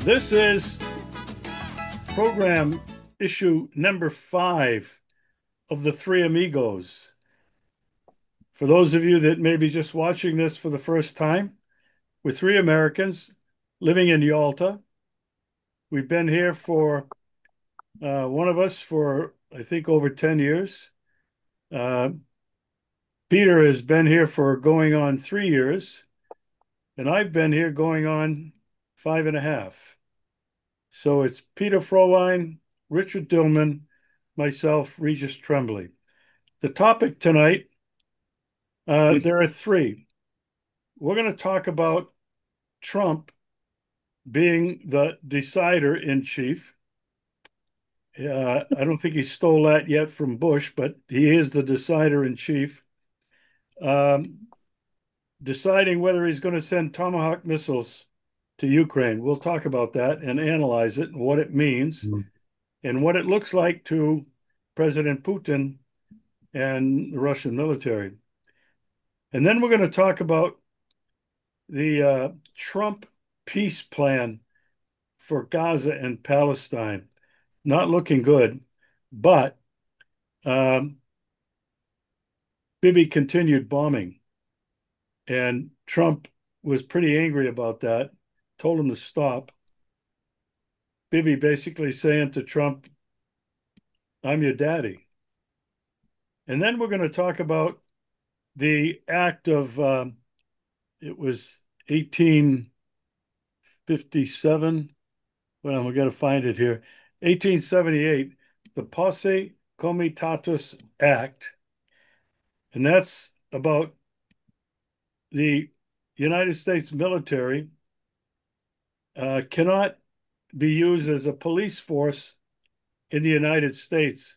This is program issue number 5 of the Three Amigos. For those of you that may be just watching this for the first time, we're three Americans living in Yalta. We've been here for one of us for, I think, over 10 years. Uh, Peter has been here for going on 3 years, and I've been here going on 5.5. So it's Peter Frohwein, Richard Dillman, myself, Regis Tremblay. The topic tonight, there are three. We're going to talk about Trump being the decider in chief. I don't think he stole that yet from Bush, but he is the decider in chief. Deciding whether he's going to send Tomahawk missiles to Ukraine. We'll talk about that and analyze it and what it means and what it looks like to President Putin and the Russian military. And then we're going to talk about the Trump peace plan for Gaza and Palestine. Not looking good, but Bibi continued bombing. And Trump was pretty angry about that, told him to stop. Bibi basically saying to Trump, I'm your daddy. And then we're going to talk about the act of, it was 1857. Well, we're going to find it here. 1878, the Posse Comitatus Act. And that's about the United States military cannot be used as a police force in the United States.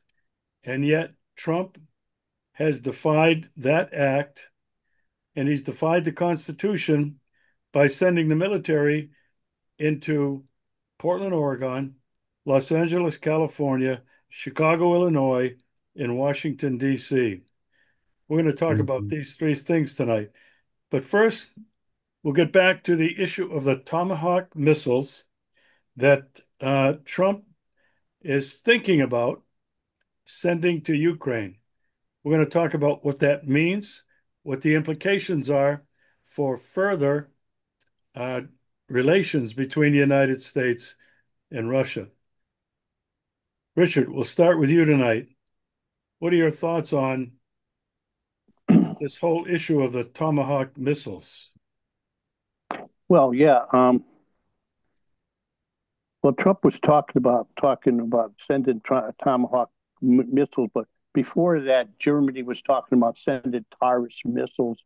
And yet Trump has defied that act, and he's defied the Constitution by sending the military into Portland, Oregon, Los Angeles, California, Chicago, Illinois, and Washington, D.C. We're going to talk about these three things tonight. But first, we'll get back to the issue of the Tomahawk missiles that Trump is thinking about sending to Ukraine. We're going to talk about what that means, what the implications are for further relations between the United States and Russia. Richard, we'll start with you tonight. What are your thoughts on this whole issue of the Tomahawk missiles? Well, yeah. Well, Trump was talking about sending Tomahawk missiles, but before that, Germany was talking about sending Taurus missiles,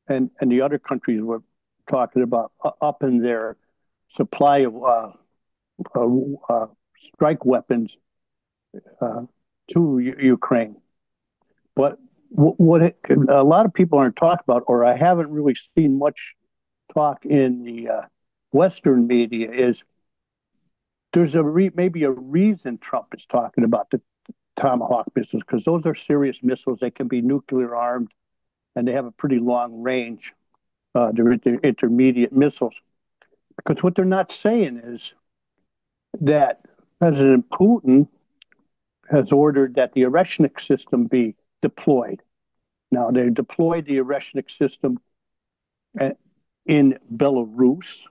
and the other countries were talking about upping their supply of strike weapons to Ukraine. But a lot of people aren't talking about, or I haven't really seen much talk in the Western media, is there's maybe a reason Trump is talking about the Tomahawk missiles, because those are serious missiles. They can be nuclear armed, and they have a pretty long range. They're intermediate missiles. Because what they're not saying is that President Putin has ordered that the Oreshnik system be deployed. Now, they deployed the Oreshnik system in Belarus.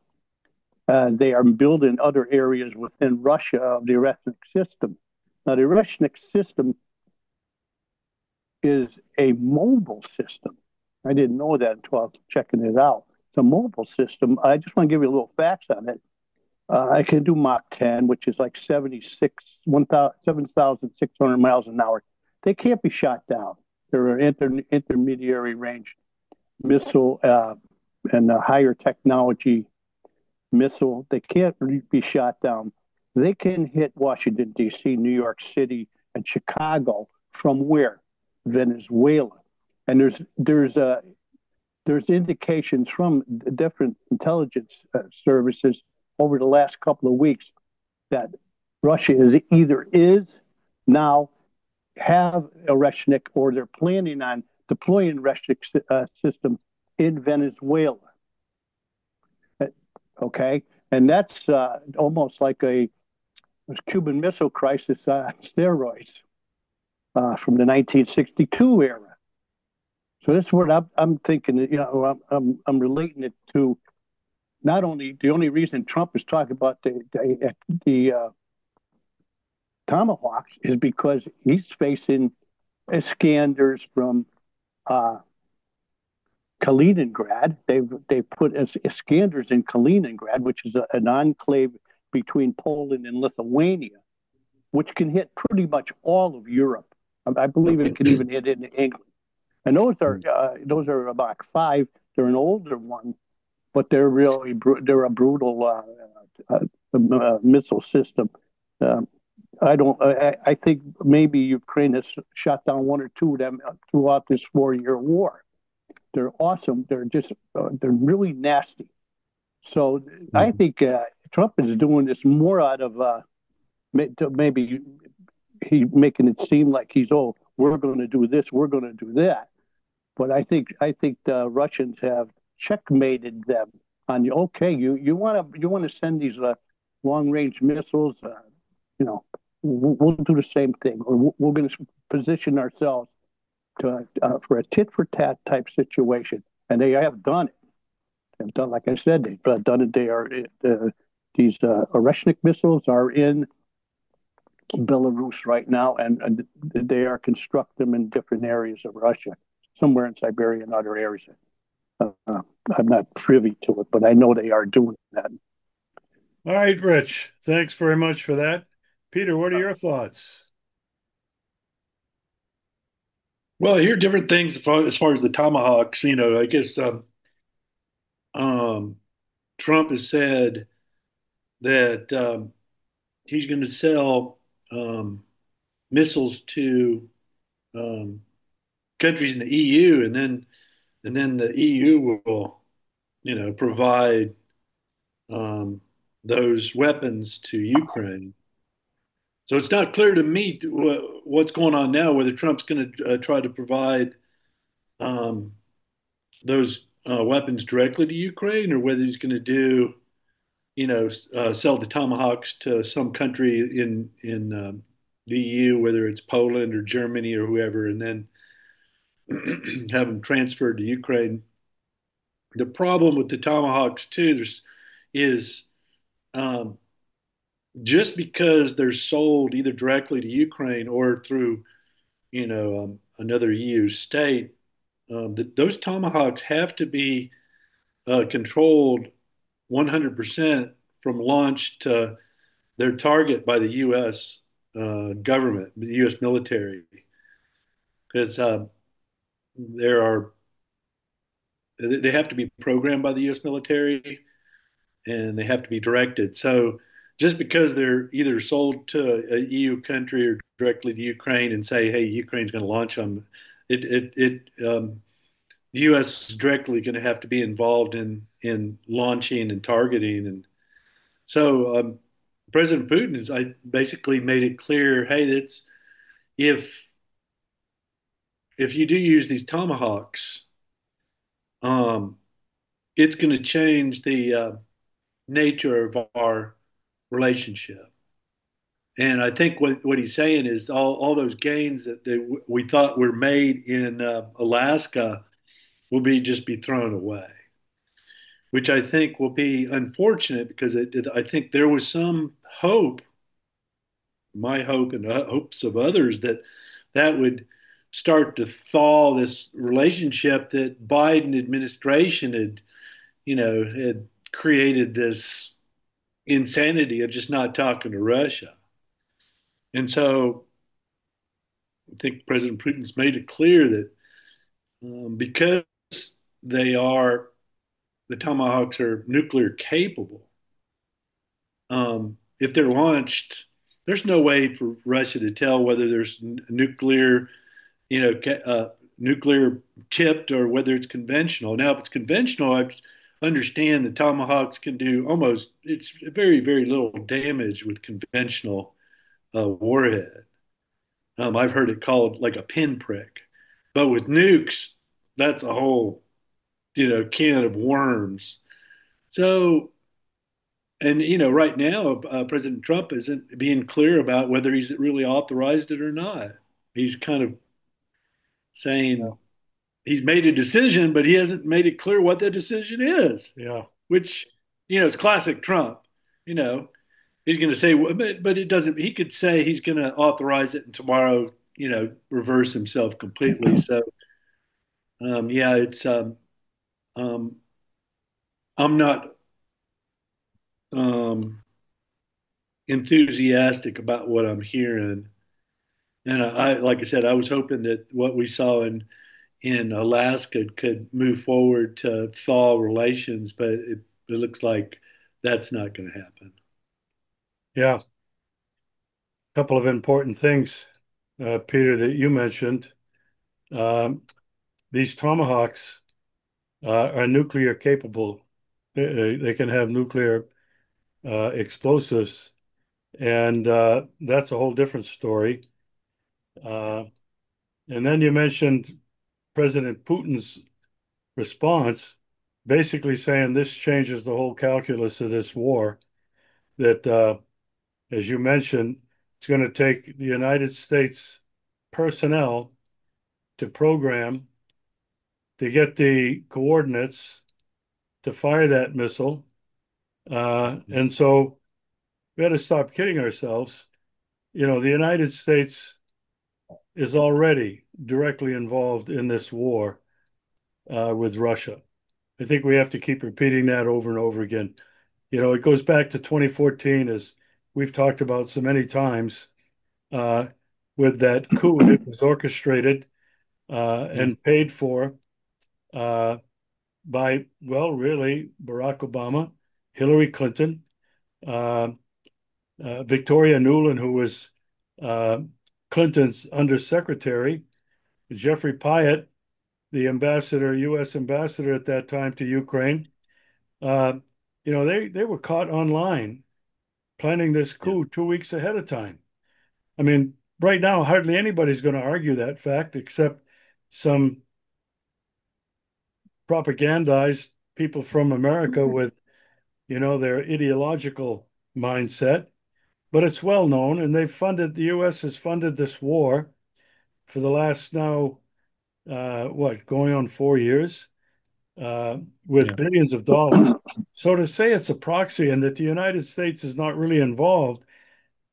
They are building other areas within Russia of the Oreshnik system. Now, the Oreshnik system is a mobile system. I didn't know that until I was checking it out. It's a mobile system. I just want to give you a little facts on it. I can do Mach 10, which is like 7,600 miles an hour. They can't be shot down. They're an intermediary range missile and a higher technology missile. They can't be shot down. They can hit Washington, D.C., New York City, and Chicago from where? Venezuela. And there's indications from different intelligence services over the last couple of weeks that Russia is now have Oreshnik, or they're planning on deploying Oreshnik systems in Venezuela. Okay, and that's almost like a Cuban Missile Crisis on steroids from the 1962 era. So this is what I'm thinking. I'm relating it to not only the only reason Trump is talking about the Tomahawks is because he's facing Iskanders from uh, Kaliningrad. They've put Iskanders in Kaliningrad, which is an enclave between Poland and Lithuania, which can hit pretty much all of Europe. I believe it can even hit into England. And those are about five. They're an older one, but they're a brutal missile system. Um, I don't. I think maybe Ukraine has shot down one or two of them throughout this 4 year war. They're awesome. They're really nasty. So I Mhm. think Trump is doing this more out of maybe he making it seem like we're going to do this, we're going to do that. But I think the Russians have checkmated them on okay, you want to send these long range missiles, you know, we'll do the same thing, or we're going to position ourselves to for a tit for tat type situation, and they have done it. They've done, like I said, they've done it. These Oreshnik missiles are in Belarus right now, and they are constructing them in different areas of Russia, somewhere in Siberia and other areas. I'm not privy to it, but I know they are doing that. All right, Rich. Thanks very much for that. Peter, what are your thoughts? Well, I hear different things as far as the Tomahawks. I guess um, Trump has said that he's going to sell um, missiles to um, countries in the EU, and then the EU will, provide um, those weapons to Ukraine. So it's not clear to me what's going on now, whether Trump's going to try to provide um, those weapons directly to Ukraine, or whether he's going to sell the Tomahawks to some country in the EU, whether it's Poland or Germany or whoever, and then have them transferred to Ukraine. The problem with the Tomahawks too is um, just because they're sold either directly to Ukraine or through another EU state, those Tomahawks have to be controlled 100% from launch to their target by the U.S. Government, the U.S. military, because there are they have to be programmed by the U.S. military, and they have to be directed. So just because they're either sold to a EU country or directly to Ukraine and say, "Hey, Ukraine's going to launch them," the U.S. is directly going to have to be involved in launching and targeting. And so President Putin has basically made it clear, hey, that's if if you do use these tomahawks, um, it's going to change the nature of our relationship. And I think what he's saying is all those gains that we thought were made in Alaska will be thrown away, which I think will be unfortunate because I think there was some hope, my hope and hopes of others, that would start to thaw this relationship that Biden administration had created this insanity of just not talking to Russia. And so I think President Putin's made it clear that because they are the Tomahawks are nuclear capable, if they're launched, there's no way for Russia to tell whether there's nuclear, nuclear tipped or whether it's conventional. Now, if it's conventional, I understand the Tomahawks can do it's very, very little damage with conventional warhead. I've heard it called like a pinprick, but with nukes, that's a whole, can of worms. So and right now, President Trump isn't being clear about whether he's really authorized it or not. He's kind of Yeah. saying he's made a decision, but he hasn't made it clear what the decision is, Yeah. which, it's classic Trump. You know, he's going to say, but it doesn't, he could say he's going to authorize it and tomorrow, reverse himself completely. So, yeah, um, I'm not um, enthusiastic about what I'm hearing. And like I said, I was hoping that what we saw in Alaska could move forward to thaw relations, but it looks like that's not going to happen. Yeah. A couple of important things, Peter, that you mentioned. Um, these Tomahawks are nuclear capable. They can have nuclear explosives, and that's a whole different story. Uh, and then you mentioned President Putin's response, basically saying this changes the whole calculus of this war. That, as you mentioned, it's going to take the United States personnel to program to get the coordinates to fire that missile. And so we had to stop kidding ourselves. The United States is already directly involved in this war with Russia. I think we have to keep repeating that over and over again. It goes back to 2014, as we've talked about so many times, uh, with that coup that was orchestrated Yeah. and paid for uh, by, well, really, Barack Obama, Hillary Clinton, uh, Victoria Nuland, who was uh, Clinton's undersecretary, Jeffrey Pyatt, the ambassador, U.S. ambassador at that time to Ukraine. Uh, they were caught online planning this Yeah. coup 2 weeks ahead of time. I mean, right now, hardly anybody's going to argue that fact except some propagandized people from America with, their ideological mindset. But it's well known, and the U.S. has funded this war for the last now, going on 4 years, with Yeah. billions of dollars. So to say it's a proxy and that the United States is not really involved,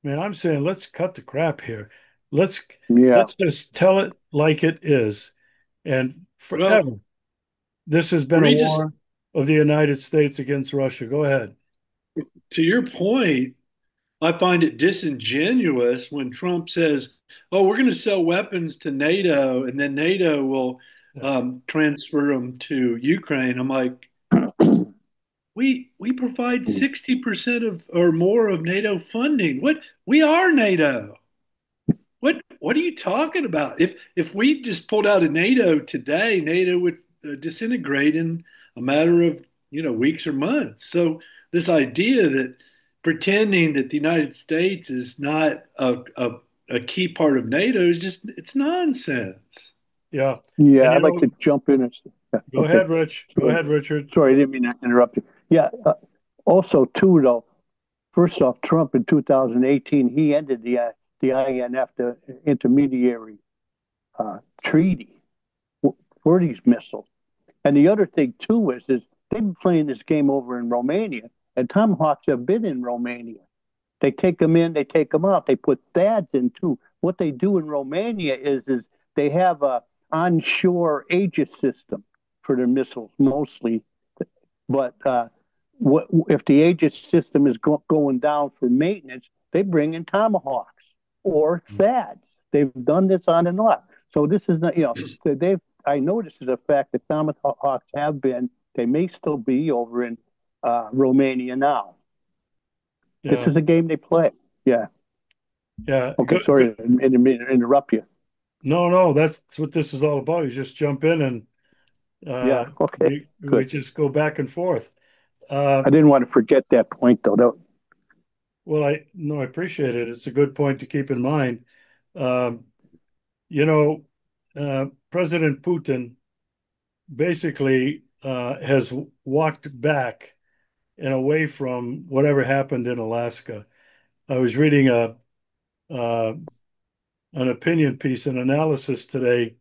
man, I'm saying let's cut the crap here. Let's Yeah. let's just tell it like it is. And Well, forever, this has been a Regis, war of the United States against Russia. Go ahead. to your point, I find it disingenuous when Trump says, "Oh, we're going to sell weapons to NATO, and then NATO will Yeah. transfer them to Ukraine." I'm like, we provide 60% of or more of NATO funding. What we are NATO. What are you talking about? If we just pulled out of NATO today, NATO would disintegrate in a matter of weeks or months. So this idea that pretending that the United States is not a key part of NATO is just it's nonsense. Yeah. And Yeah, I'd like to jump in and yeah, go okay. ahead, Rich. Go Sorry, ahead, Richard. sorry, I didn't mean to interrupt you. Yeah, also too though. First off, Trump in 2018 he ended the INF, the intermediary treaty for these missiles. And the other thing too is they've been playing this game over in Romania, and Tomahawks have been in Romania. They take them in, they take them out. They put THAADs in too. What they do in Romania is they have a onshore Aegis system for their missiles mostly. But what if the Aegis system is going down for maintenance? They bring in Tomahawks or THAADs. They've done this on and off. So this is not, they've. I know this is a fact that Tomahawks have been. They may still be over in Romania now. This Yeah. is a game they play. Yeah. Yeah. Okay. Good. Sorry, I didn't mean to interrupt you. No, no, that's what this is all about. You just jump in and Yeah. Okay. we Good. just go back and forth. Uh, I didn't want to forget that point though. well, I no, I appreciate it. It's a good point to keep in mind. Um, you know, President Putin basically has walked back and away from whatever happened in Alaska. I was reading uh, an opinion piece, an analysis today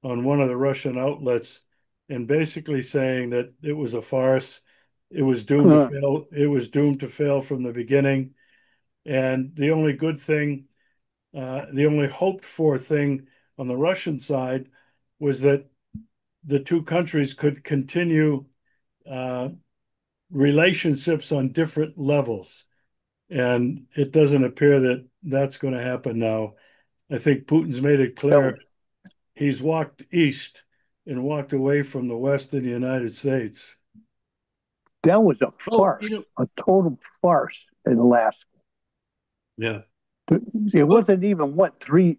on one of the Russian outlets, and basically saying that it was a farce. It was doomed to Uh, fail. It was doomed to fail from the beginning. And the only good thing, the only hoped for thing on the Russian side was that the two countries could continue uh, relationships on different levels. And it doesn't appear that that's going to happen now. I think Putin's made it that was clear he's walked east and walked away from the West in the United States. that was a Oh, farce, a total farce in Alaska. yeah. It Well, wasn't even what three.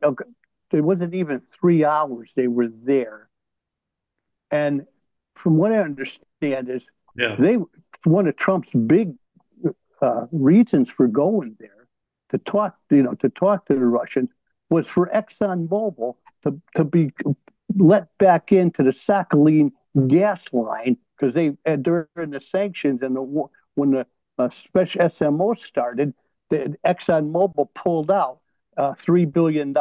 It wasn't even 3 hours they were there, and from what I understand is yeah. they one of Trump's big reasons for going there to talk, to talk to the Russians was for ExxonMobil to be let back into the Sakhalin gas line because they during the sanctions and when the special SMO started, the ExxonMobil pulled out a $3 billion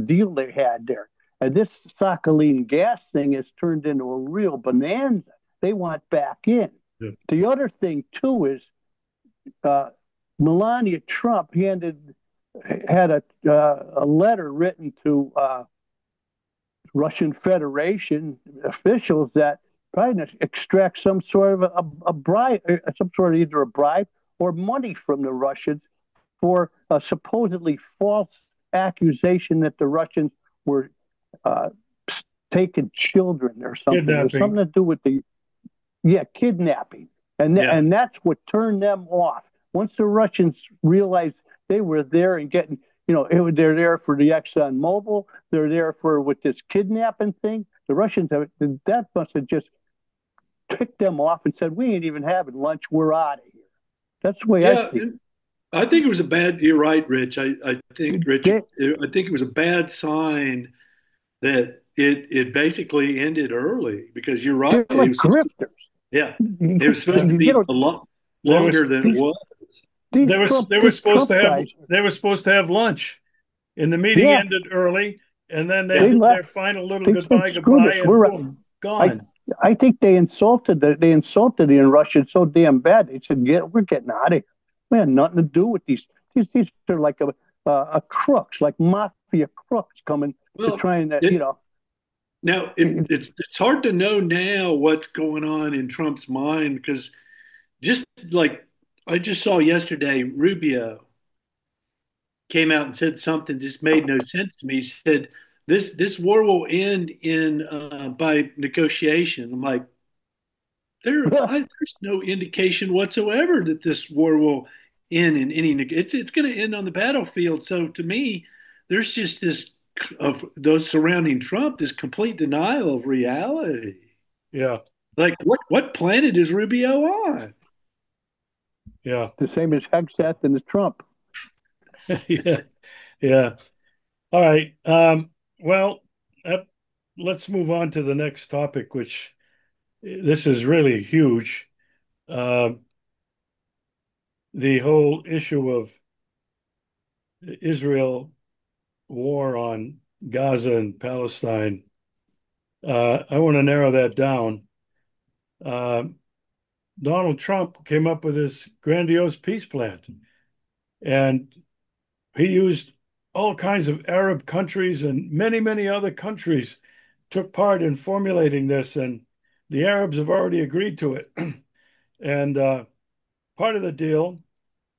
deal they had there. And this Sakhalin gas thing has turned into a real bonanza. They want back in. Yeah. The other thing too is uh, Melania Trump had a letter written to Russian Federation officials that trying to extract some sort of a bribe, some sort of either a bribe or money from the Russians for a supposedly false accusation that the Russians were uh, taking children or something. It was Kidnapping. something to do with the kidnapping, Yeah. and that's what turned them off. Once the Russians realized they were there and getting, they're there for the Exxon Mobil, they're there for with this kidnapping thing. The Russians have that must have just ticked them off and said, "We ain't even having lunch. We're out of here." That's the way I Yeah. see And I think it was a bad, you're right, Rich. I think, it. Richard, I think it was a bad sign that it basically ended early because you're right. They're It like was supposed to, grifters. yeah, You, it was supposed to you be know, a lot They were longer than it these was. these they were These supposed to Trump have guys. lunch, and the meeting Yeah, ended early, and then they they Yeah. did their left. final little They said, "Screw goodbye, this. and We're boom, I gone. I think they insulted the Russians so damn bad. They said, we're getting out of here. We had nothing to do with these. These are like a crooks, like mafia crooks coming to Well, try and it now it's hard to know now what's going on in Trump's mind because just like I just saw yesterday, Rubio came out and said something just made no sense to me. He said this war will end in by negotiation. I'm like, there's no indication whatsoever that this war will end in any. It's going to end on the battlefield. So to me, there's just this of those surrounding Trump, this complete denial of reality. Yeah, Like what planet is Rubio on? yeah, the same as Hegseth and as Trump. yeah, yeah. All right. Well, uh, let's move on to the next topic, which this is really huge. Uh, the whole issue of Israel war on Gaza and Palestine. I want to narrow that down. Uh, Donald Trump came up with this grandiose peace plan, and he used all kinds of Arab countries and many, many other countries took part in formulating this, and the Arabs have already agreed to it. And part of the deal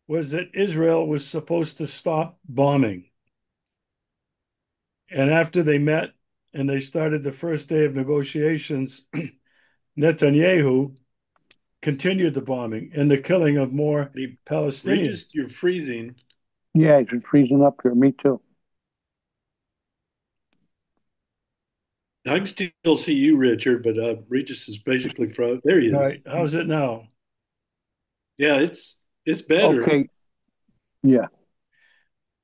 was that Israel was supposed to stop bombing. And after they met and they started the first day of negotiations, Netanyahu continued the bombing and the killing of more Hey, Regis, Palestinians. you're freezing. Yeah, he's been freezing up here. Me too. I can still see you, Richard, but Regis is basically frozen. There he All is. right, how's it now? Yeah, it's better. Okay. Yeah.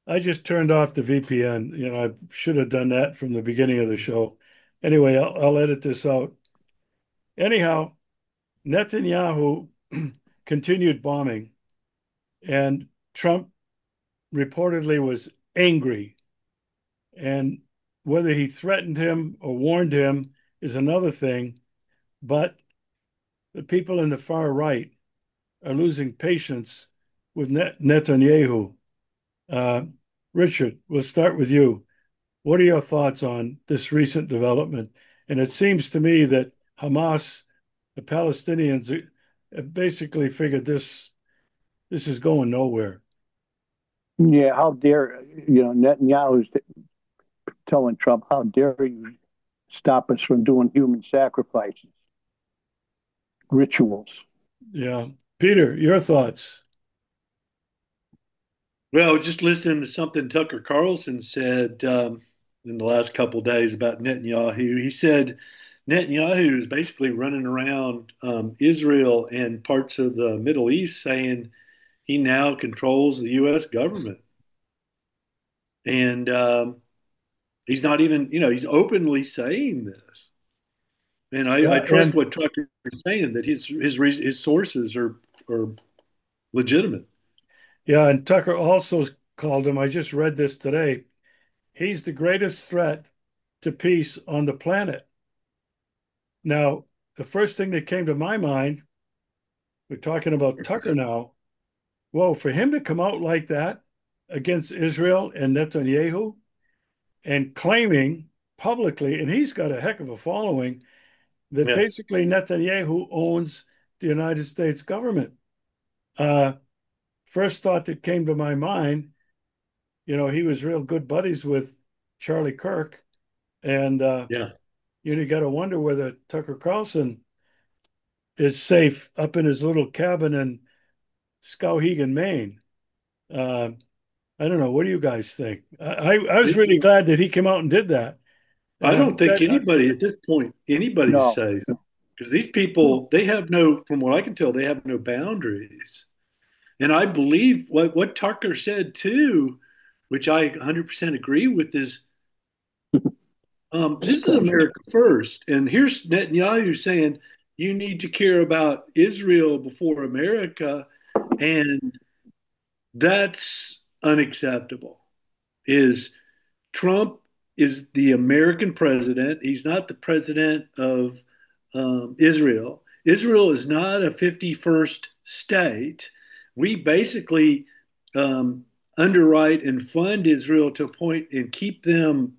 I just turned off the VPN. I should have done that from the beginning of the show. Anyway, I'll edit this out. Anyhow, Netanyahu continued bombing, and Trump reportedly was angry. And whether he threatened him or warned him is another thing. But the people in the far right are losing patience with Netanyahu. Uh, Richard, we'll start with you. What are your thoughts on this recent development? And it seems to me that Hamas, the Palestinians, have basically figured this is going nowhere. Yeah, how dare Netanyahu's telling Trump, "How dare you stop us from doing human sacrifices, rituals?" Yeah. Peter, your thoughts? Well, just listening to something Tucker Carlson said in the last couple of days about Netanyahu, he said Netanyahu is basically running around Israel and parts of the Middle East saying he now controls the U.S. government. And he's not even, he's openly saying this. And I Yeah, trust and what Tucker is saying, that his sources are legitimate. yeah, and Tucker also called him. I just read this today. He's the greatest threat to peace on the planet. Now, the first thing that came to my mind, we're talking about Tucker now. Whoa, for him to come out like that against Israel and Netanyahu and claiming publicly, and he's got a heck of a following, that Yeah, basically Netanyahu owns the United States government. Uh, First thought that came to my mind, he was real good buddies with Charlie Kirk. And yeah, you got to wonder whether Tucker Carlson is safe up in his little cabin in Skowhegan, Maine. Uh, I don't know. What do you guys think? I was really glad that he came out and did that. And I I don't hope think that, anybody at this point, anybody's No, safe because these people, they have no, from what I can tell, they have no boundaries. And I believe what Tucker said too, which I 100% agree with, is this is America first. And here's Netanyahu saying you need to care about Israel before America. And that's unacceptable. Is Trump is the American president. He's not the president of Israel. Israel is not a 51st state. We basically underwrite and fund Israel to a point and keep them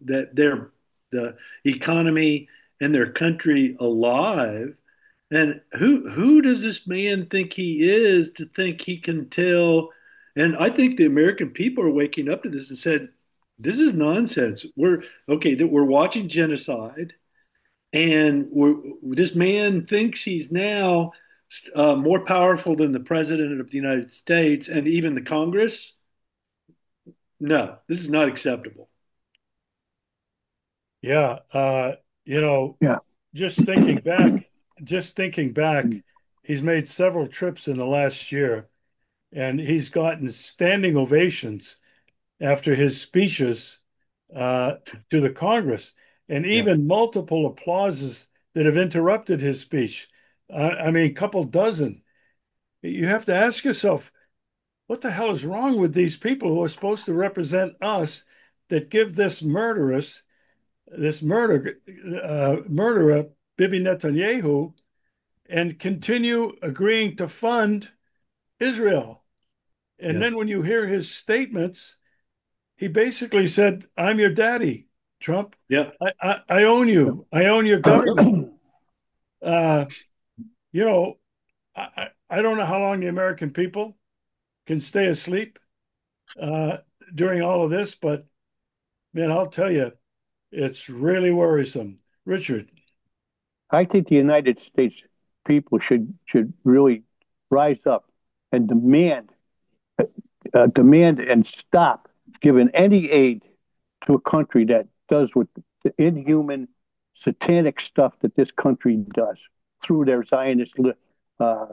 that their the economy and their country alive. And who does this man think he is to think he can tell? And I think the American people are waking up to this and said, "This is nonsense. We're okay that we're watching genocide, and this man thinks he's now more powerful than the president of the United States and even the Congress. No, this is not acceptable." yeah, you know, yeah, just thinking back, just thinking back, he's made several trips in the last year, and he's gotten standing ovations after his speeches uh, to the Congress, and Yeah, even multiple applauses that have interrupted his speech. I mean, a couple dozen. You have to ask yourself, what the hell is wrong with these people who are supposed to represent us that give this murderer, Bibi Netanyahu, and continue agreeing to fund Israel? And yeah, then when you hear his statements, he basically said, "I'm your daddy, Trump. yeah, I own you. I own your government." Uh, you know, I don't know how long the American people can stay asleep uh, during all of this, but man, I'll tell you, it's really worrisome. Richard, I think the United States people should really rise up and demand and stop giving any aid to a country that does what the inhuman, satanic stuff that this country does through their Zionist uh,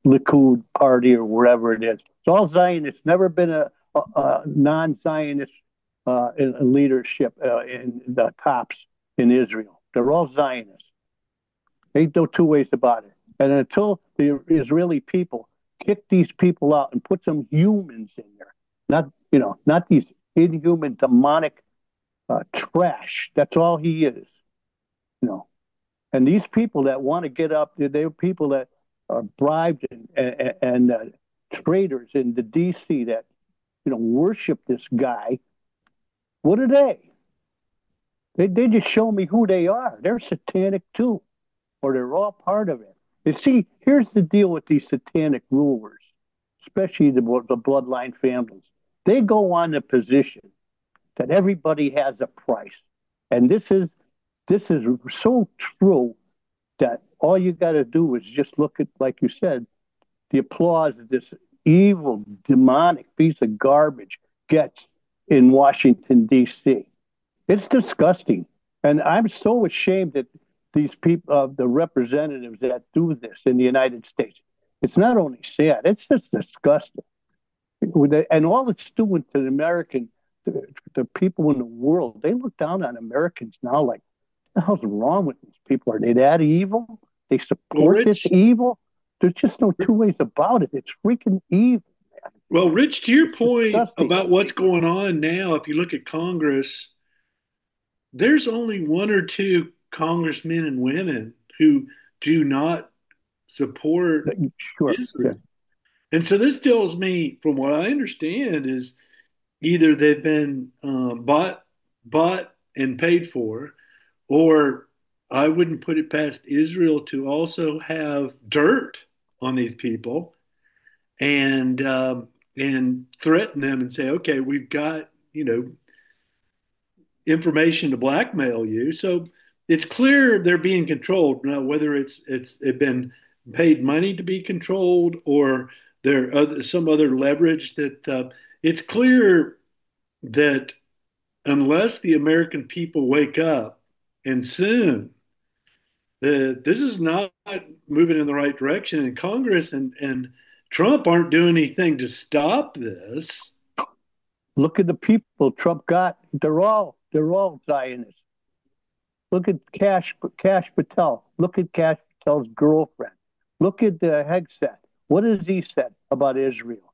Likud party or wherever it is. It's all Zionist. Never been a non-Zionist in leadership in the tops in Israel. They're all Zionists. Ain't no two ways about it. And until the Israeli people kick these people out and put some humans in there, not these inhuman, demonic trash. That's all he is, you know. And these people that want to get up, they're people that are bribed and traitors in the D.C. that worship this guy. What are they? They just show me who they are. They're satanic too, or they're all part of it. You see, here's the deal with these satanic rulers, especially the bloodline families. They go on the position that everybody has a price, and this is so true that all you got to do is just look at, like you said, the applause that this evil, demonic piece of garbage gets in Washington, D.C. It's disgusting. And I'm so ashamed that these people, the representatives that do this in the United States, it's not only sad, it's just disgusting. And all it's doing to the the people in the world, they look down on Americans now like, what the hell's wrong with these people? Are they that evil? They Well, support this Rich, evil? There's just no two ways about it. It's freaking evil, man. Rich, to your It's point disgusting. about what's going on now, if you look at Congress, there's only one or two congressmen and women who do not support Sure. Yeah. Israel. And so this tells me, from what I understand, is either they've been bought and paid for, or I wouldn't put it past Israel to also have dirt on these people and threaten them and say, okay, we've got information to blackmail you. So it's clear they're being controlled. Now, whether they've been paid money to be controlled or there some other leverage that it's clear that unless the American people wake up and soon, this is not moving in the right direction, and Congress and Trump aren't doing anything to stop this. Look at the people Trump got. They're all Zionists. Look at Cash Patel. Look at Cash Patel's girlfriend. Look at the Hegseth. What has he said about Israel?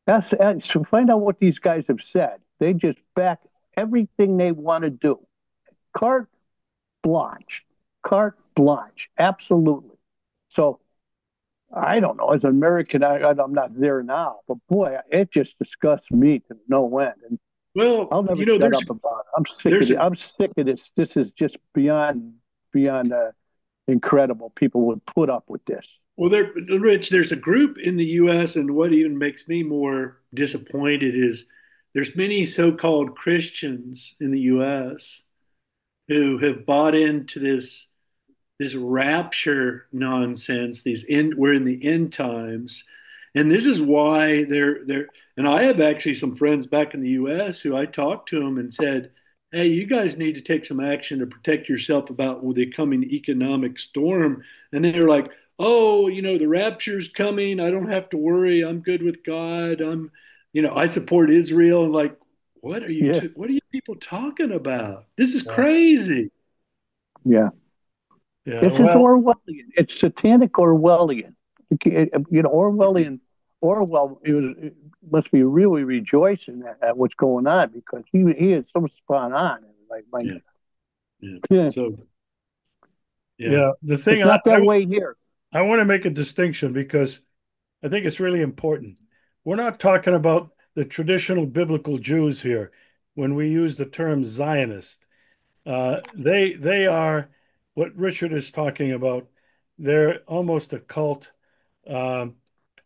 So find out what these guys have said. They just back everything they want to do. Carte blanche. Carte blanche. Absolutely. So I don't know. As an American, I'm not there now, but boy, it just disgusts me to no end. And Well, I'll never shut there's up about it. I'm sick of there's it. I'm sick of this. This is just beyond incredible. People would put up with this. Rich, there's a group in the U.S. and what even makes me more disappointed is there's many so-called Christians in the U.S. who have bought into this rapture nonsense. We're in the end times, and this is why they're. And I have actually some friends back in the U.S. who I talked to them and said, "Hey, you guys need to take some action to protect yourself about the coming economic storm." And they're like, "Oh, the rapture's coming. I don't have to worry. I'm good with God. I support Israel." And like, Yeah, what are you people talking about? This is Yeah. crazy. yeah. Yeah. This is Well, Orwellian. It's satanic Orwellian. Orwellian. Orwell it must be really rejoicing at what's going on because he is so spot on. Like, my Yeah, yeah. yeah, So yeah, yeah. The thing it's not that way here. I want to make a distinction because I think it's really important. We're not talking about the traditional biblical Jews here when we use the term Zionist. They are what Richard is talking about. They're almost a cult, um,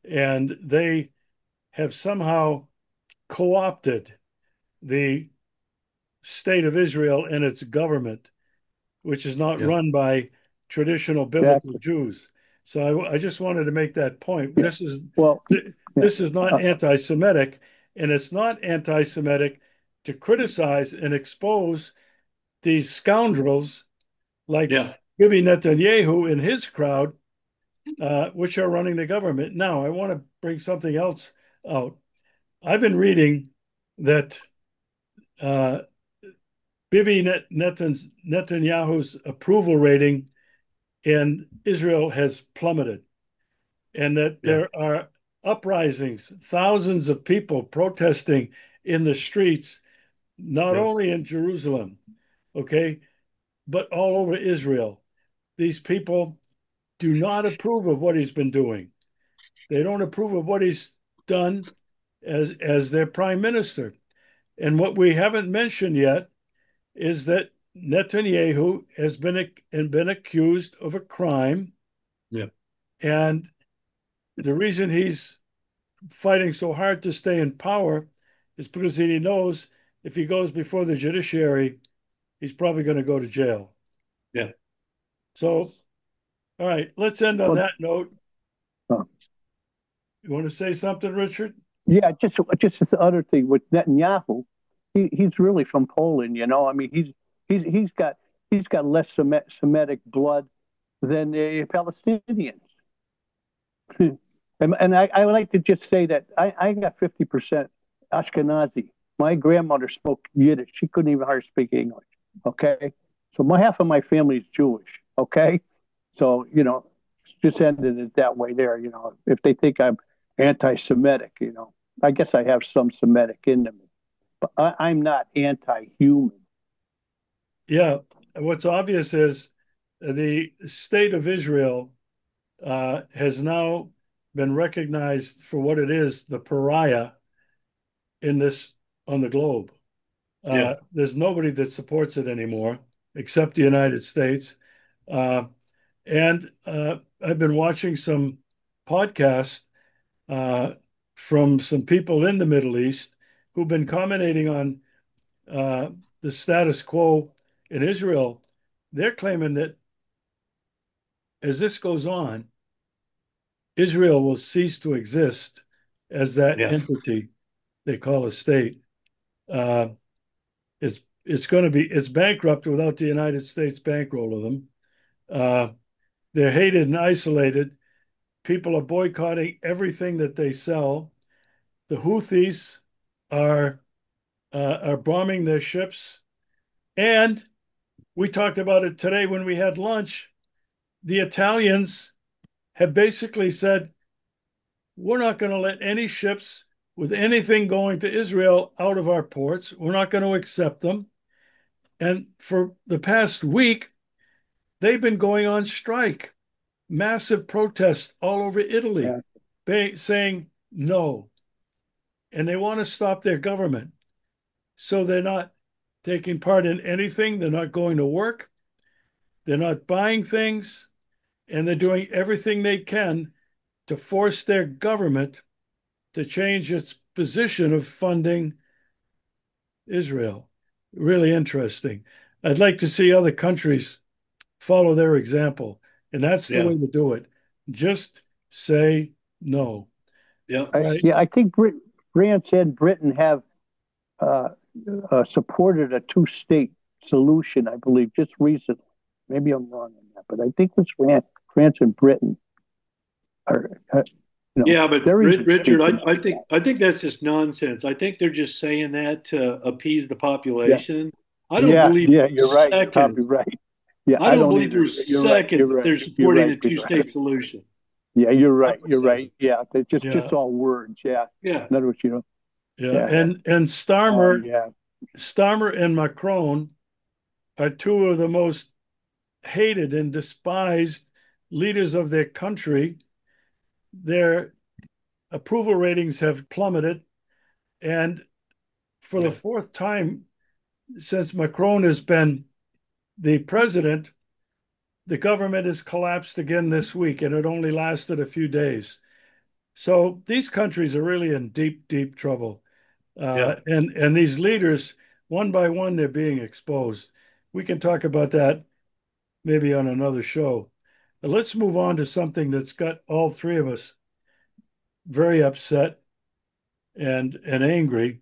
and they have somehow co-opted the state of Israel and its government, which is not yeah. run by traditional biblical Exactly. Jews. So I just wanted to make that point. Yeah. Well, yeah. This is not Uh, anti-Semitic, and it's not anti-Semitic to criticize and expose these scoundrels like Yeah. Bibi Netanyahu and his crowd, which are running the government. Now, I want to bring something else out. I've been reading that Bibi Netanyahu's approval rating in Israel has plummeted, and that Yeah. there are uprisings, thousands of people protesting in the streets, not Yeah. only in Jerusalem, okay, but all over Israel. These people do not approve of what he's been doing. They don't approve of what he's done as their prime minister. And what we haven't mentioned yet is that Netanyahu has been accused of a crime, Yeah. and the reason he's fighting so hard to stay in power is because he knows if he goes before the judiciary, he's probably going to go to jail. Yeah. So, all right, let's end on Well, that note. uh, You want to say something, Richard? yeah, just the other thing with Netanyahu, he's really from Poland, you know. I mean, he's got less Semitic blood than the Palestinians. And I would like to just say that I got 50% Ashkenazi. My grandmother spoke Yiddish. She couldn't even hardly speak English. Okay. So my half of my family is Jewish. Okay. So, you know, just ended it that way there. You know, if they think I'm anti Semitic, you know, I guess I have some Semitic in me, but I'm not anti human. Yeah. What's obvious is the state of Israel has now been recognized for what it is, the pariah in this on the globe. Yeah. There's nobody that supports it anymore except the United States. Uh, and I've been watching some podcasts uh, from some people in the Middle East who've been commenting on uh, the status quo in Israel. They're claiming that as this goes on, Israel will cease to exist as that Yeah. entity they call a state. Uh, it's going to be it's bankrupt without the United States bankrolling them. Uh, they're hated and isolated. People are boycotting everything that they sell. The Houthis are are bombing their ships, and we talked about it today when we had lunch. The Italians have basically said, we're not going to let any ships with anything going to Israel out of our ports. We're not going to accept them. And for the past week, they've been going on strike, massive protests all over Italy, Yeah. saying no. And they want to stop their government. So they're not taking part in anything. They're not going to work. They're not buying things. And they're doing everything they can to force their government to change its position of funding Israel. Really interesting. I'd like to see other countries follow their example. And that's the Yeah. way to do it. Just say no. Yeah. Right. Yeah, I think France and Britain have uh, supported a two-state solution, I believe, just recently. Maybe I'm wrong on that, but I think it's France and Britain are, Yeah, but they're even Richard, thinking I like think that. that's just nonsense. I think they're just saying that to appease the Yeah, population. I don't yeah, believe yeah. for a You're right. You're second. probably right. Yeah, I I don't don't believe for either. a You're right. second You're that right. they're You're supporting right, a Peter. two-state solution. Yeah, you're Not right. for a You're second. right. Yeah, they're Yeah. just all words. Yeah. Yeah. In other words, you know. Yeah. Yeah. And Oh, Starmer, yeah. Starmer and Macron are two of the most hated and despised leaders of their country. Their approval ratings have plummeted. And for the Yeah. fourth time since Macron has been the president, the government has collapsed again this week, and it only lasted a few days. So these countries are really in deep, deep trouble. Yeah. And these leaders, one by one, they're being exposed. We can talk about that maybe on another show. But let's move on to something that's got all three of us very upset and angry.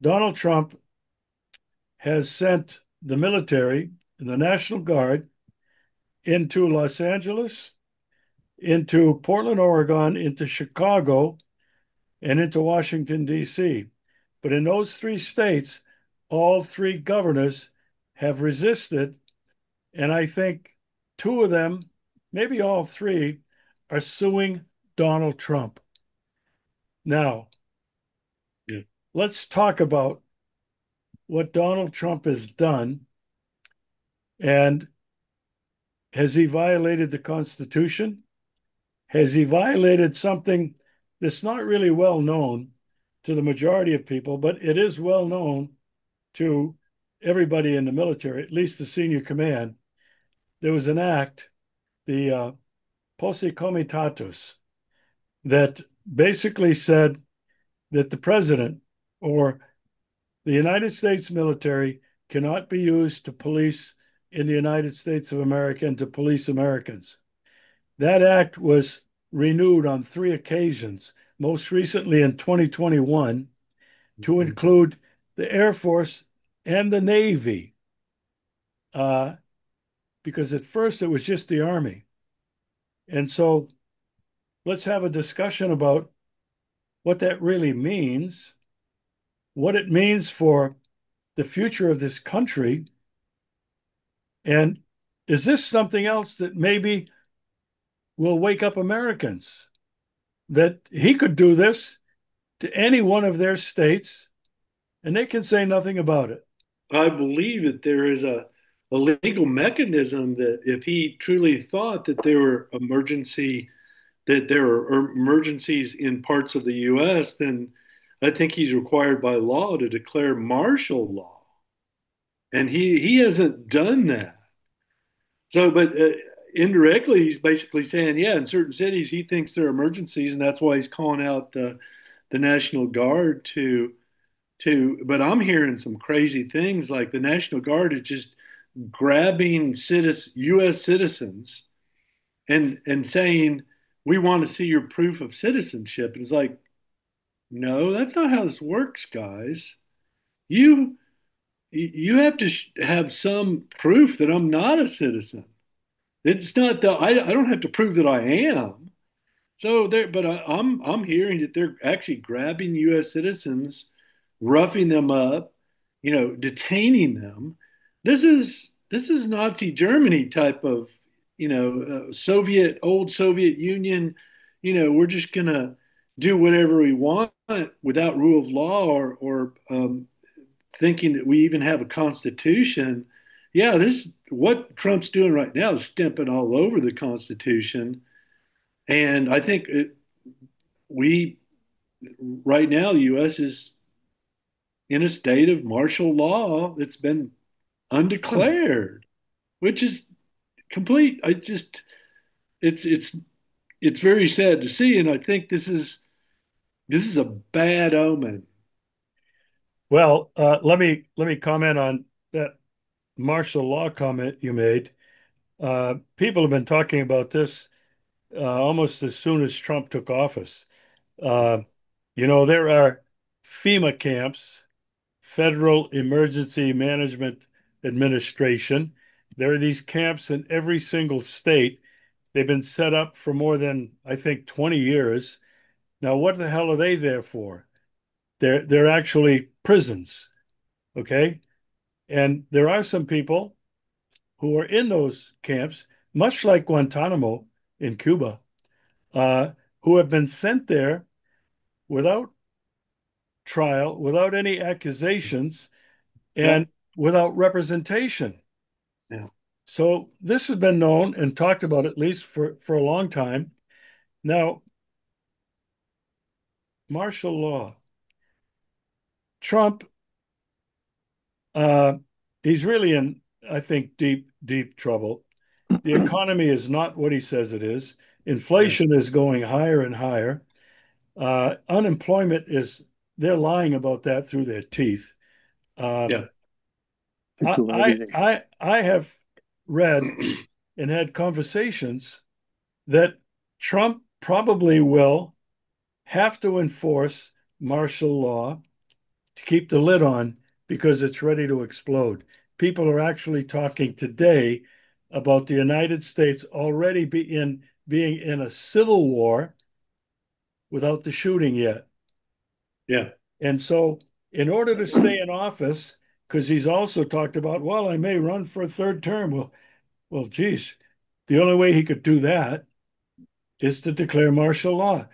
Donald Trump has sent the military and the National Guard into Los Angeles, into Portland, Oregon, into Chicago, and into Washington, D.C. But in those three states, all three governors have resisted, and I think two of them, maybe all three, are suing Donald Trump. Now, Yeah. let's talk about what Donald Trump has done. And has he violated the Constitution? Has he violated something that's not really well known to the majority of people, but it is well known to everybody in the military, at least the senior command? There was an act, the Posse Comitatus, that basically said that the president or the United States military cannot be used to police in the United States of America and to police Americans. That act was renewed on three occasions, most recently in 2021, to Mhm. include the Air Force and the Navy, uh, because at first it was just the Army. And so let's have a discussion about what that really means, what it means for the future of this country, and is this something else that maybe will wake up Americans? That he could do this to any one of their states and they can say nothing about it. I believe that there is a legal mechanism that if he truly thought that there were emergencies in parts of the U.S., then I think he's required by law to declare martial law, and he hasn't done that. So, but indirectly, he's basically saying, yeah, in certain cities, he thinks there are emergencies, and that's why he's calling out the National Guard to. But I'm hearing some crazy things like the National Guard is just grabbing U.S. citizens and saying, we want to see your proof of citizenship. And it's like, no, that's not how this works, guys. You you have to have some proof that I'm not a citizen. It's not that I don't have to prove that I am. So there, but I'm hearing that they're actually grabbing U.S. citizens, roughing them up, detaining them. This is Nazi Germany type of, old Soviet Union. We're just gonna do whatever we want without rule of law or thinking that we even have a constitution. Yeah, this what Trump's doing right now is stepping all over the Constitution, and I think we right now the U.S. is in a state of martial law that's been undeclared, which is complete. It's very sad to see, and I think this is a bad omen. Well, let me comment on that martial law comment you made. People have been talking about this almost as soon as Trump took office. Uh, there are FEMA camps, Federal Emergency Management Administration. There are these camps in every single state. They've been set up for more than, I think, 20 years. Now, what the hell are they there for? They're actually prisons, okay? And there are some people who are in those camps, much like Guantanamo in Cuba, uh, who have been sent there without trial, without any accusations, Yeah, and without representation. yeah, So this has been known and talked about at least for a long time. Now, martial law. Trump, uh, he's really in, I think, deep, deep trouble. The economy is not what he says it is. yeah, Inflation is going higher and higher. Unemployment is, they're lying about that through their teeth. yeah. I have read and had conversations that Trump probably will have to enforce martial law to keep the lid on because it's ready to explode. People are actually talking today about the United States already being in a civil war without the shooting yet. Yeah. And so, in order to stay in office, because he's also talked about, well, I may run for a third term. Well, geez, the only way he could do that is to declare martial law,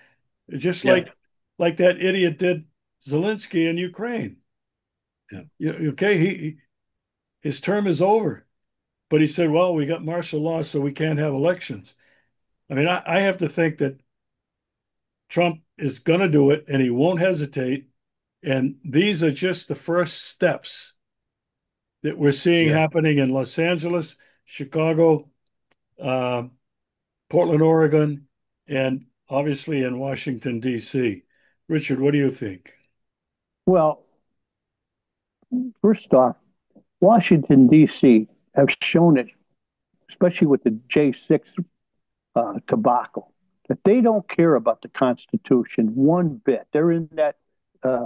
just Yeah, like that idiot did Zelensky in Ukraine. yeah, Okay, his term is over, but he said, "Well, we got martial law, so we can't have elections." I mean, I have to think that Trump is going to do it, and he won't hesitate. And these are just the first steps that we're seeing yeah. happening in Los Angeles, Chicago, uh, Portland, Oregon, and obviously in Washington, D.C. Richard, what do you think? Well, first off, Washington, D.C. have shown it, especially with the J6 tobacco, that they don't care about the Constitution one bit. They're in that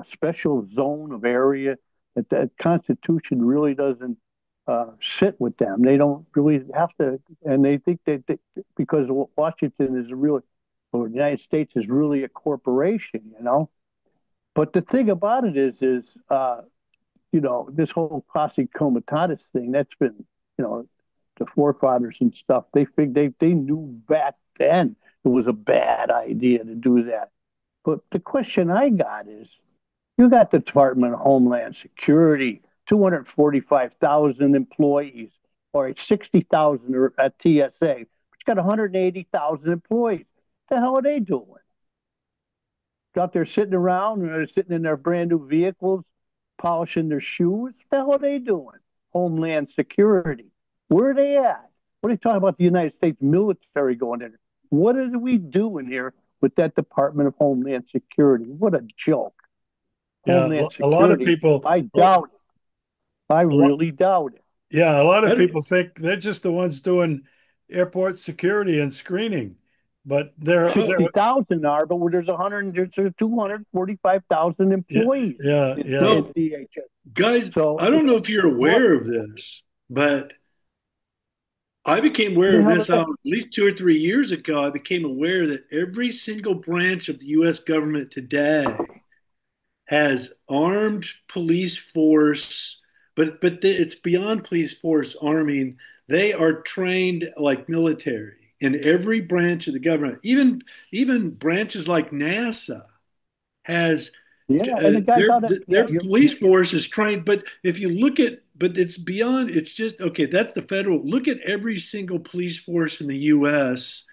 special zone of area that the Constitution really doesn't sit with them. They don't really have to, and they think that because Washington is really, or the United States is really a corporation, you know. But the thing about it is, this whole Posse Comitatus thing, that's been, the forefathers and stuff, they knew back then it was a bad idea to do that. But the question I got is, you got the Department of Homeland Security, 245,000 employees, or 60,000 at TSA, but you got 180,000 employees. What the hell are they doing? Out there sitting around, or sitting in their brand new vehicles, polishing their shoes. What the hell are they doing? Homeland Security. Where are they at? What are you talking about? The United States military going in? What are we doing here with that Department of Homeland Security? What a joke. Yeah, Homeland a lot of Security. people, I doubt it. I a lot, really doubt it. yeah, a lot I of don't, people think they're just the ones doing airport security and screening, but they're 60,000 are, but where there's 100, there's 245,000 yeah, employees yeah, yeah, in well, DHS. guys, So I don't know if you're what aware of this, but I became aware the of hell this is that? at least 2 or 3 years ago. I became aware that every single branch of the U.S. government today has armed police force, but it's beyond police force arming. They are trained like military in every branch of the government. Even branches like NASA has Yeah, and the guys out at yeah, their police force is trained. But if you look at, but it's beyond. It's just okay. That's the federal. Look at every single police force in the U.S.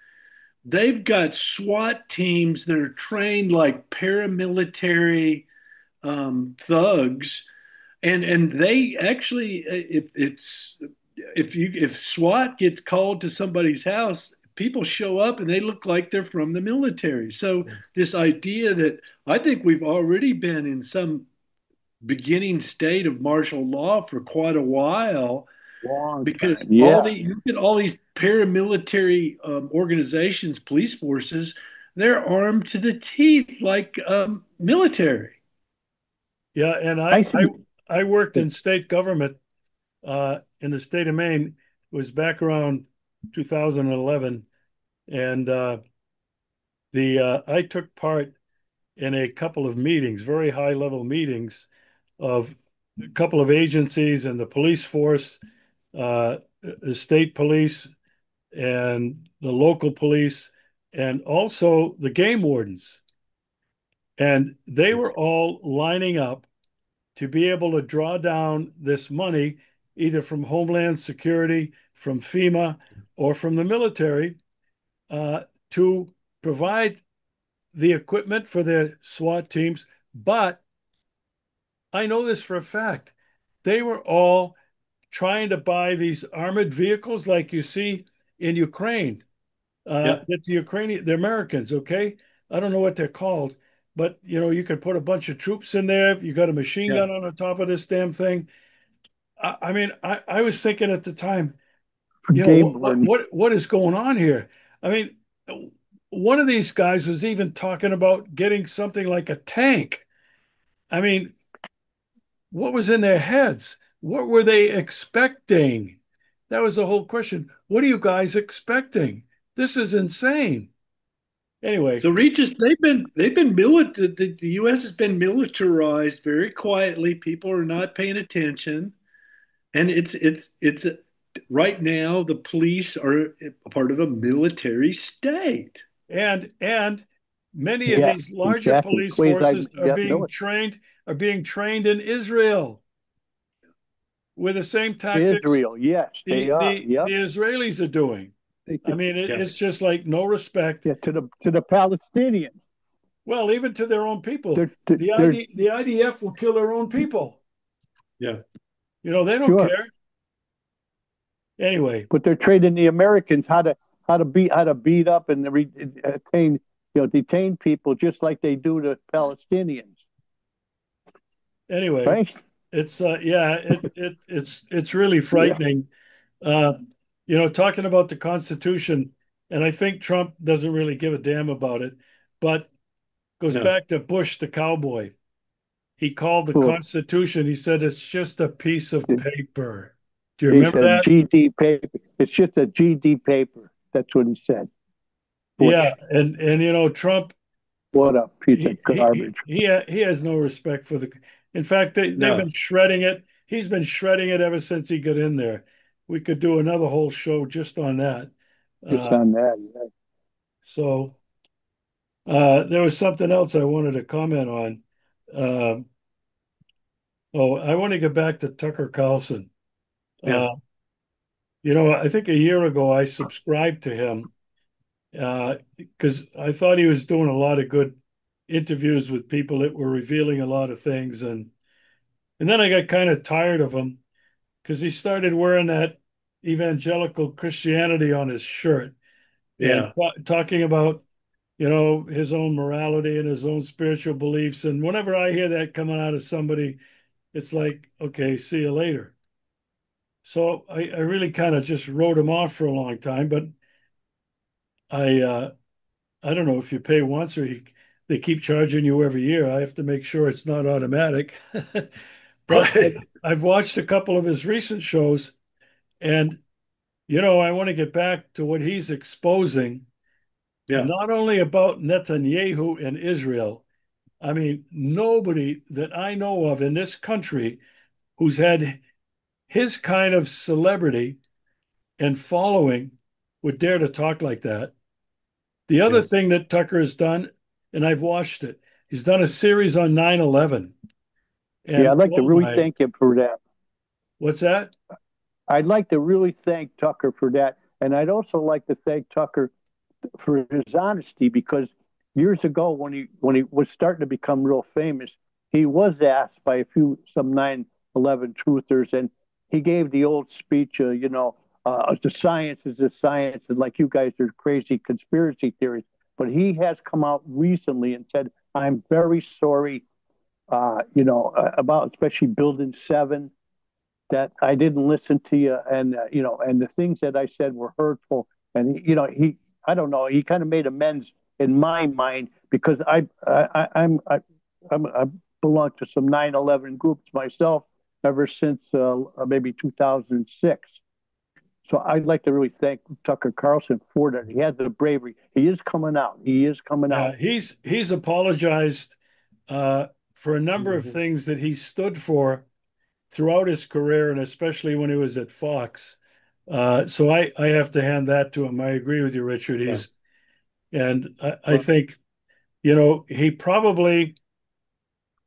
They've got SWAT teams that are trained like paramilitary thugs, and they actually, if SWAT gets called to somebody's house, people show up and they look like they're from the military. So this idea that I think we've already been in some beginning state of martial law for quite a while long because time. Yeah, you look at all these paramilitary organizations, police forces, they're armed to the teeth like military. yeah. And I see. I worked in state government in the state of Maine. It was back around 2011, and the I took part in a couple of meetings, very high level meetings of a couple of agencies and the police force, the state police, and the local police, and also the game wardens. And they were all lining up to be able to draw down this money either from Homeland Security, from FEMA, or from the military to provide the equipment for their SWAT teams. But I know this for a fact. They were all trying to buy these armored vehicles like you see in Ukraine. Yeah, That the Americans, okay? I don't know what they're called, but you can put a bunch of troops in there. You got a machine yeah. gun on the top of this damn thing. I mean, I was thinking at the time, For game warden. what is going on here? I mean, one of these guys was even talking about getting something like a tank. I mean, what was in their heads? What were they expecting? That was the whole question. What are you guys expecting? This is insane. Anyway, So Regis, the U.S. has been militarized very quietly. People are not paying attention, and right now the police are a part of a military state. And many of Yeah, these larger exactly. police Quasi, forces yeah, military. are being trained in Israel with the same tactics Israel, yes, they are. the Yep. Israelis are doing. They I could, mean, Yeah, it's just like no respect. yeah, to the Palestinians. Well, even to their own people. They're The IDF will kill their own people. yeah, They don't sure, care. Anyway, but they're training the Americans how to beat up and detain detain people just like they do to Palestinians, anyway, right? it's yeah, it's really Yeah, frightening. Uh, talking about the Constitution, and I think Trump doesn't really give a damn about it, but goes no, back to Bush the cowboy. He called the cool. Constitution, he said it's just a piece of paper. Do you He remember said that? GD paper. It's just a GD paper. That's what he said. Yeah, Bush, and Trump, what a piece of garbage. he has no respect for the. In fact, they've been no. shredding it. He's been shredding it ever since he got in there. We could do another whole show just on that. Just Uh, on that. Yeah. so there was something else I wanted to comment on. Uh, oh, I want to get back to Tucker Carlson. Yeah, Uh, I think a year ago I subscribed to him because I thought he was doing a lot of good interviews with people that were revealing a lot of things, and then I got kind of tired of him because he started wearing that evangelical Christianity on his shirt and yeah. talking about his own morality and his own spiritual beliefs. And whenever I hear that coming out of somebody, it's like, okay, see you later. So I really kind of just wrote him off for a long time, but I uh, I don't know if you pay once or they keep charging you every year. I have to make sure it's not automatic. But Right. I've watched a couple of his recent shows, and I want to get back to what he's exposing, Yeah, not only about Netanyahu and Israel. I mean, nobody that I know of in this country who's had his kind of celebrity and following would dare to talk like that. The other yeah. thing that Tucker has done, and I've watched it, he's done a series on 9/11. Yeah, And I'd like to oh really my, thank him for that. what's that? I'd like to really thank Tucker for that. And I'd also like to thank Tucker for his honesty because years ago when he was starting to become real famous, he was asked by some 9/11 truthers, and he gave the old speech, the science is the science, and like you guys are crazy conspiracy theories. But he has come out recently and said, "I'm very sorry, about especially Building 7." That I didn't listen to you, and and the things that I said were hurtful. And I don't know, he kind of made amends in my mind because I belong to some 9/11 groups myself ever since maybe 2006. So I'd like to really thank Tucker Carlson for that. He has the bravery. He is coming out. He is coming Yeah, out. he's apologized uh, for a number of Mhm. things that he stood for throughout his career, and especially when he was at Fox. So I have to hand that to him. I agree with you, Richard. Yeah. And I Well, think,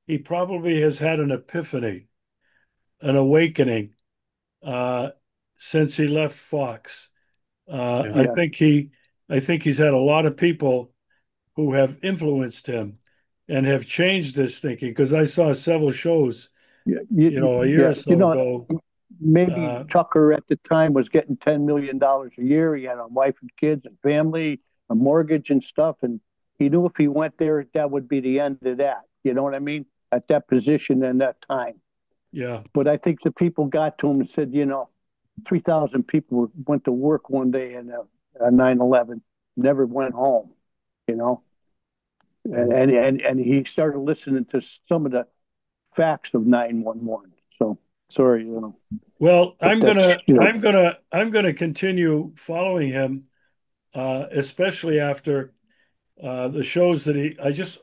he probably has had an epiphany, an awakening uh, since he left Fox. Uh, yeah. I Yeah. think he, I think he's had a lot of people who have influenced him and have changed his thinking. Because I saw several shows, Yeah, a year or yeah. so ago. Maybe Uh, Tucker at the time was getting $10 million a year. He had a wife and kids and family, a mortgage and stuff, and he knew if he went there, that would be the end of that. You know what I mean? At that position and that time. yeah, But I think the people got to him and said, 3,000 people went to work one day in 9/11, never went home. You know, and, Mhm. and he started listening to some of the facts of 9/11. So sorry, well, but that's I'm gonna continue following him, especially after the shows that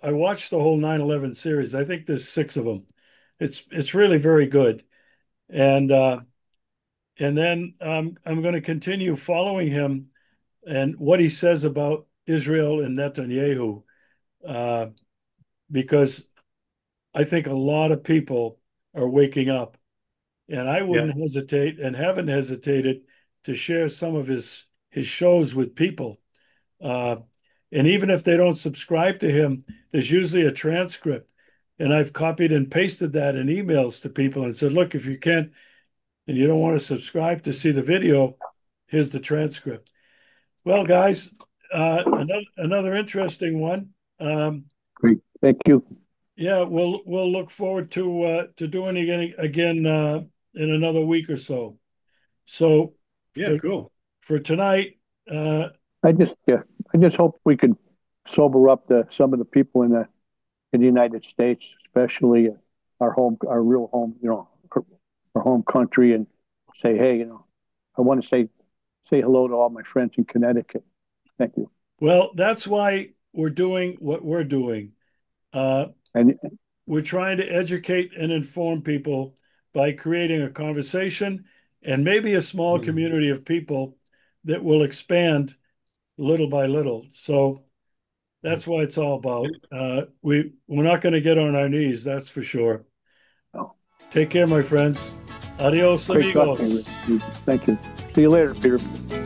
I watched the whole 9/11 series. I think there's six of them. It's really very good, and And then I'm going to continue following him and what he says about Israel and Netanyahu, uh, because I think a lot of people are waking up. And I Yeah. wouldn't hesitate and haven't hesitated to share some of his shows with people. Uh, and even if they don't subscribe to him, there's usually a transcript. And I've copied and pasted that in emails to people and said, look, if you can't and you don't want to subscribe to see the video, here's the transcript. Well, guys, another interesting one. Great. Thank you. Yeah, we'll look forward to doing it again in another week or so. So Yeah, for cool. for tonight, uh, I just hope we could sober up some of the people in the United States, especially our real home, our home country, and say, hey, I want to say hello to all my friends in Connecticut. Thank you. well, that's why we're doing what we're doing. Uh, And we're trying to educate and inform people by creating a conversation and maybe a small Mhm. community of people that will expand little by little. So that's what it's all about. We're not going to get on our knees, that's for sure. oh, Take care, my friends. Adios, great talking amigos. to you. Thank you. See you later, Peter.